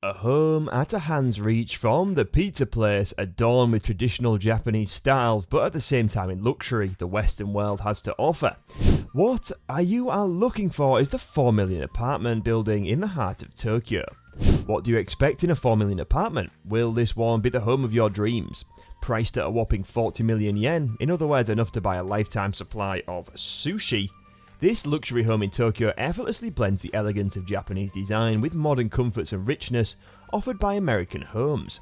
A home at a hand's reach from the pizza place, adorned with traditional Japanese styles, but at the same time in luxury the Western world has to offer. What you are looking for is the 4 million apartment building in the heart of Tokyo. What do you expect in a 4 million apartment? Will this one be the home of your dreams? Priced at a whopping 40 million yen, in other words enough to buy a lifetime supply of sushi, this luxury home in Tokyo effortlessly blends the elegance of Japanese design with modern comforts and richness offered by American homes.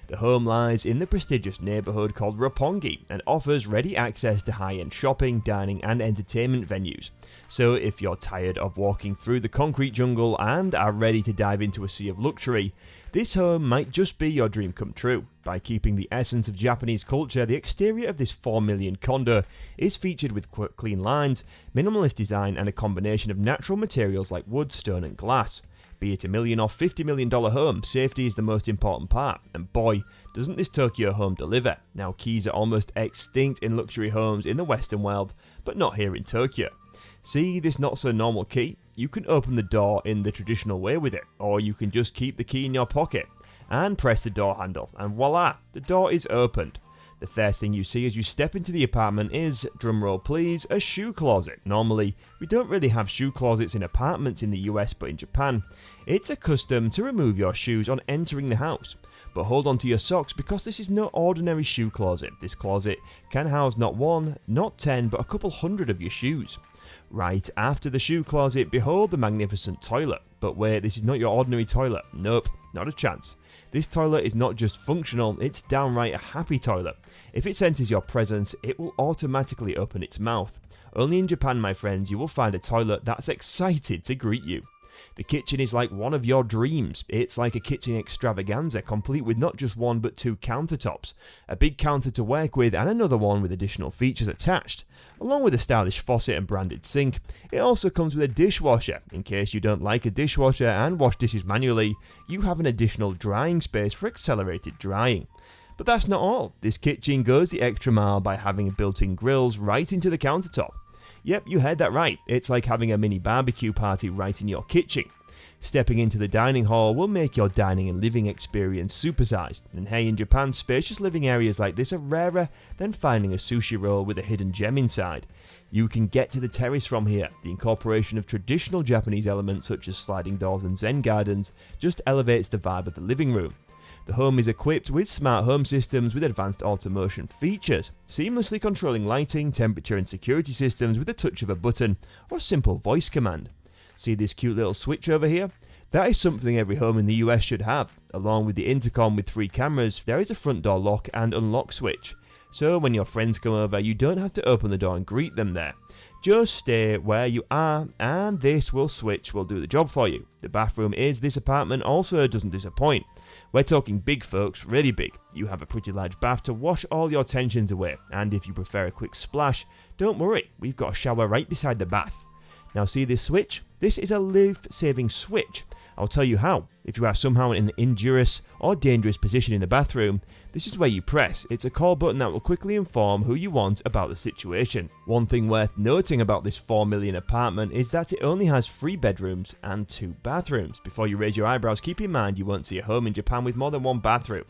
The home lies in the prestigious neighbourhood called Roppongi and offers ready access to high-end shopping, dining and entertainment venues. So if you're tired of walking through the concrete jungle and are ready to dive into a sea of luxury, this home might just be your dream come true. By keeping the essence of Japanese culture, the exterior of this 4 million condo is featured with clean lines, minimalist design and a combination of natural materials like wood, stone and glass. Be it $1 million or $50 million home, safety is the most important part, and boy, doesn't this Tokyo home deliver. Now, keys are almost extinct in luxury homes in the Western world, but not here in Tokyo. See this not so normal key? You can open the door in the traditional way with it, or you can just keep the key in your pocket and press the door handle, and voila, the door is opened. The first thing you see as you step into the apartment is, drumroll please, a shoe closet. Normally, we don't really have shoe closets in apartments in the US, but in Japan, it's a custom to remove your shoes on entering the house. But hold on to your socks because this is no ordinary shoe closet. This closet can house not 1, not 10, but a couple hundred of your shoes. Right after the shoe closet, behold the magnificent toilet. But wait, this is not your ordinary toilet. Nope, not a chance. This toilet is not just functional, it's downright a happy toilet. If it senses your presence, it will automatically open its mouth. Only in Japan, my friends, you will find a toilet that's excited to greet you. The kitchen is like one of your dreams. It's like a kitchen extravaganza, complete with not just 1 but 2 countertops, a big counter to work with and another one with additional features attached. Along with a stylish faucet and branded sink, it also comes with a dishwasher. In case you don't like a dishwasher and wash dishes manually, you have an additional drying space for accelerated drying. But that's not all. This kitchen goes the extra mile by having built-in grills right into the countertop. Yep, you heard that right, it's like having a mini barbecue party right in your kitchen. Stepping into the dining hall will make your dining and living experience supersized, and hey, in Japan, spacious living areas like this are rarer than finding a sushi roll with a hidden gem inside. You can get to the terrace from here. The incorporation of traditional Japanese elements such as sliding doors and zen gardens just elevates the vibe of the living room. The home is equipped with smart home systems with advanced automotion features, seamlessly controlling lighting, temperature and security systems with a touch of a button or a simple voice command. See this cute little switch over here? That is something every home in the US should have. Along with the intercom with 3 cameras, there is a front door lock and unlock switch. So when your friends come over, you don't have to open the door and greet them there. Just stay where you are and this switch will do the job for you. The bathroom is this apartment also doesn't disappoint. We're talking big folks, really big. You have a pretty large bath to wash all your tensions away, and if you prefer a quick splash, don't worry, we've got a shower right beside the bath. Now see this switch? This is a life-saving switch. I'll tell you how. If you are somehow in an injurious or dangerous position in the bathroom, this is where you press. It's a call button that will quickly inform who you want about the situation. One thing worth noting about this 4 million apartment is that it only has 3 bedrooms and 2 bathrooms. Before you raise your eyebrows, keep in mind you won't see a home in Japan with more than 1 bathroom.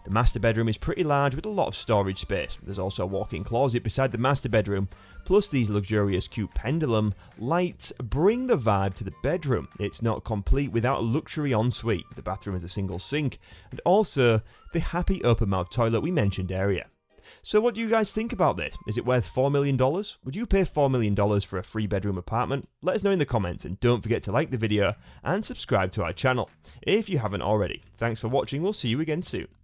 The master bedroom is pretty large with a lot of storage space. There's also a walk-in closet beside the master bedroom, plus these luxurious cute pendulum lights bring the vibe to the bedroom. It's not complete without a luxury ensuite. The bathroom has a single sink and also the happy open-mouth toilet we mentioned earlier. So what do you guys think about this? Is it worth $4 million? Would you pay $4 million for a 3-bedroom apartment? Let us know in the comments and don't forget to like the video and subscribe to our channel if you haven't already. Thanks for watching, we'll see you again soon.